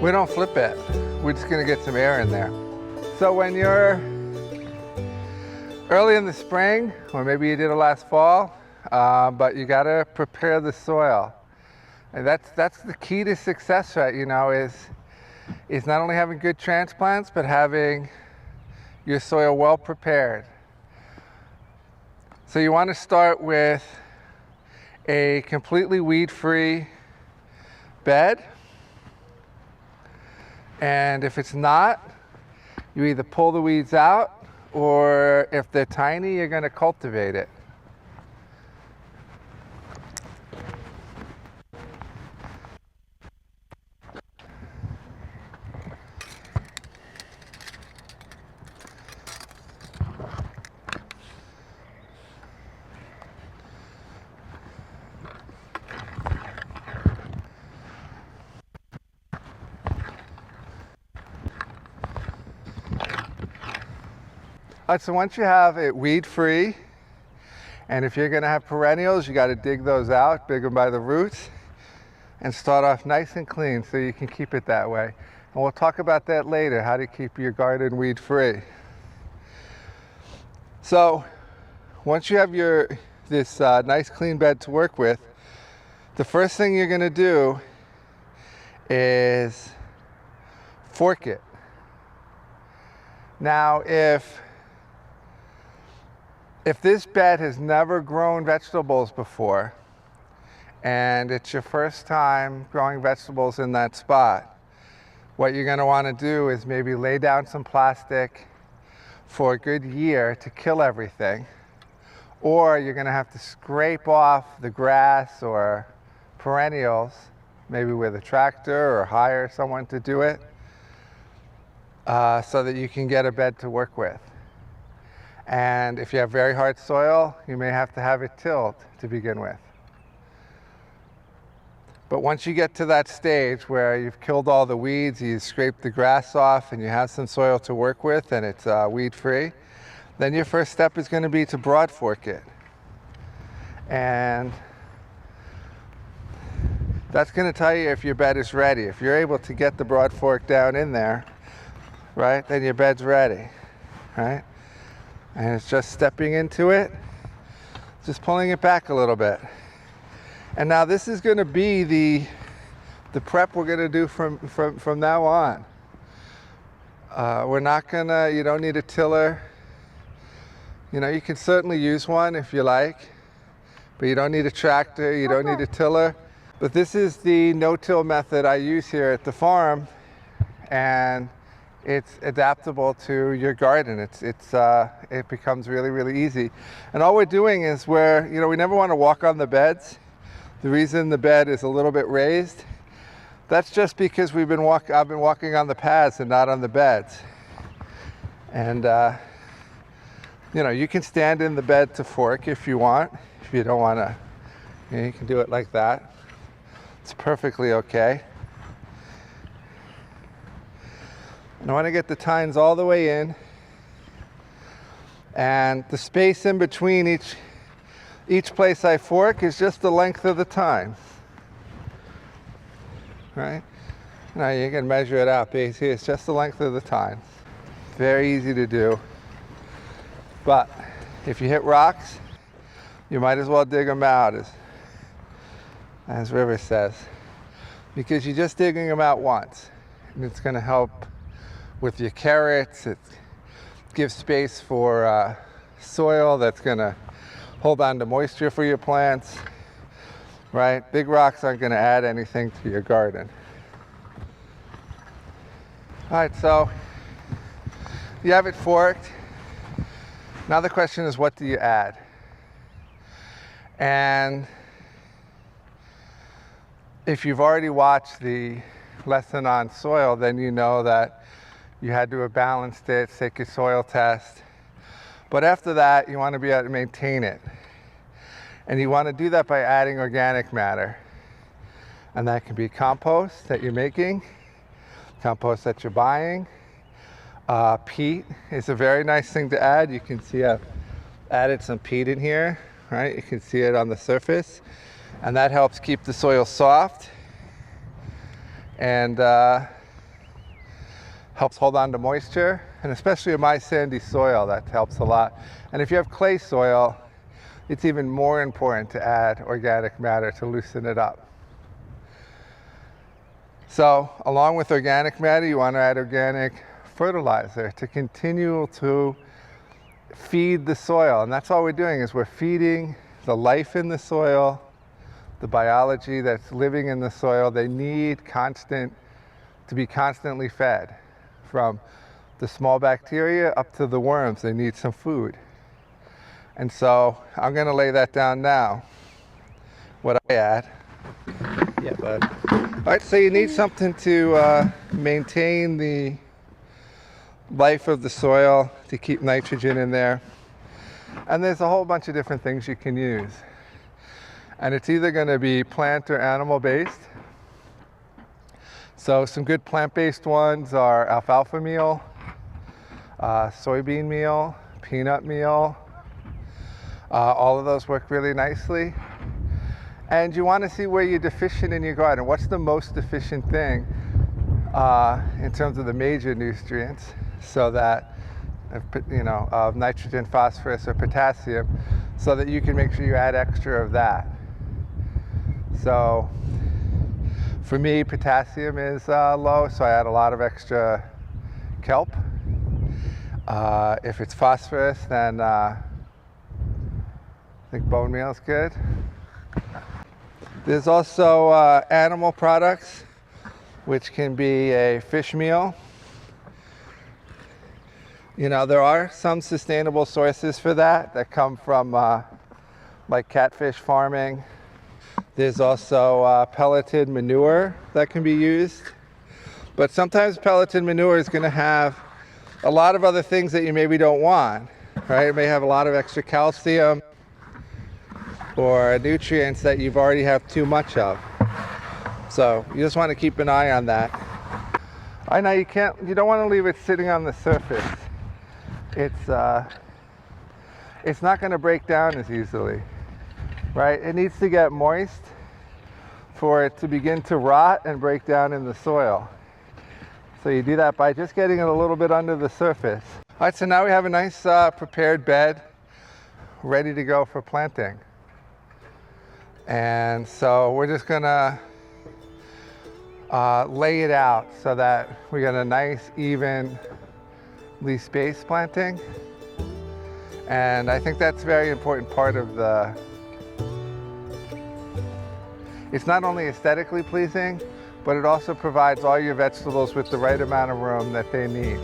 We don't flip it. We're just gonna get some air in there. So when you're early in the spring, or maybe you did it last fall, but you gotta prepare the soil. And that's the key to success, right? You know, is not only having good transplants, but having your soil well prepared. So you want to start with a completely weed-free bed. And if it's not, you either pull the weeds out, or if they're tiny, you're going to cultivate it. All right, so once you have it weed-free, and if you're going to have perennials, you got to dig those out, dig them by the roots, and start off nice and clean so you can keep it that way. And we'll talk about that later, how to keep your garden weed-free. So once you have this nice clean bed to work with, the first thing you're going to do is fork it. Now, if this bed has never grown vegetables before, and it's your first time growing vegetables in that spot, what you're going to want to do is maybe lay down some plastic for a good year to kill everything, or you're going to have to scrape off the grass or perennials, maybe with a tractor or hire someone to do it, so that you can get a bed to work with. And if you have very hard soil, you may have to have it tilled to begin with. But once you get to that stage where you've killed all the weeds, you scrape the grass off, and you have some soil to work with, and it's weed-free, then your first step is going to be to broad fork it. And that's going to tell you if your bed is ready. If you're able to get the broad fork down in there, right, then your bed's ready, right? And it's just stepping into it, just pulling it back a little bit. And now this is going to be the prep we're going to do from now on. We're not going to, you don't need a tiller. You know, you can certainly use one if you like, but you don't need a tractor, you don't need a tiller. But this is the no-till method I use here at the farm, and it's adaptable to your garden. It becomes really, really easy. And all we're doing is we never want to walk on the beds. The reason the bed is a little bit raised, that's just because I've been walking on the paths and not on the beds. And you can stand in the bed to fork if you want. If you don't want to, you can do it like that. It's perfectly okay. And I want to get the tines all the way in, and the space in between each place I fork is just the length of the tine, right? Now you can measure it out. Basically, it's just the length of the tine. Very easy to do. But if you hit rocks, you might as well dig them out, as River says, because you're just digging them out once, and it's going to help with your carrots. It gives space for soil that's going to hold on to moisture for your plants, right? Big rocks aren't going to add anything to your garden. All right, so you have it forked. Now the question is, what do you add? And if you've already watched the lesson on soil, then you know that you had to have balanced it, take your soil test. But after that, you want to be able to maintain it. And you want to do that by adding organic matter. And that can be compost that you're making, compost that you're buying. Peat is a very nice thing to add. You can see I've added some peat in here, right? You can see it on the surface. And that helps keep the soil soft. And helps hold on to moisture, and especially in my sandy soil, that helps a lot. And if you have clay soil, it's even more important to add organic matter to loosen it up. So along with organic matter, you want to add organic fertilizer to continue to feed the soil. And that's all we're doing, is we're feeding the life in the soil, the biology that's living in the soil. They need to be constantly fed, from the small bacteria up to the worms. They need some food. And so I'm going to lay that down now, what I add. Yeah, bud. All right, so you need something to maintain the life of the soil, to keep nitrogen in there. And there's a whole bunch of different things you can use. And it's either going to be plant or animal based. So some good plant-based ones are alfalfa meal, soybean meal, peanut meal. All of those work really nicely. And you want to see where you're deficient in your garden. What's the most deficient thing in terms of the major nutrients, so that, of nitrogen, phosphorus, or potassium, so that you can make sure you add extra of that. So for me, potassium is low, so I add a lot of extra kelp. If it's phosphorus, then I think bone meal is good. There's also animal products, which can be a fish meal. There are some sustainable sources for that come from like catfish farming. There's also pelleted manure that can be used. But sometimes pelleted manure is going to have a lot of other things that you maybe don't want, right? It may have a lot of extra calcium or nutrients that you've already have too much of. So you just want to keep an eye on that. I know you don't want to leave it sitting on the surface. It's not going to break down as easily, right? It needs to get moist for it to begin to rot and break down in the soil. So you do that by just getting it a little bit under the surface. All right, so now we have a nice prepared bed ready to go for planting. And so we're just gonna lay it out so that we got a nice, evenly spaced planting. And I think that's a very important part of it's not only aesthetically pleasing, but it also provides all your vegetables with the right amount of room that they need.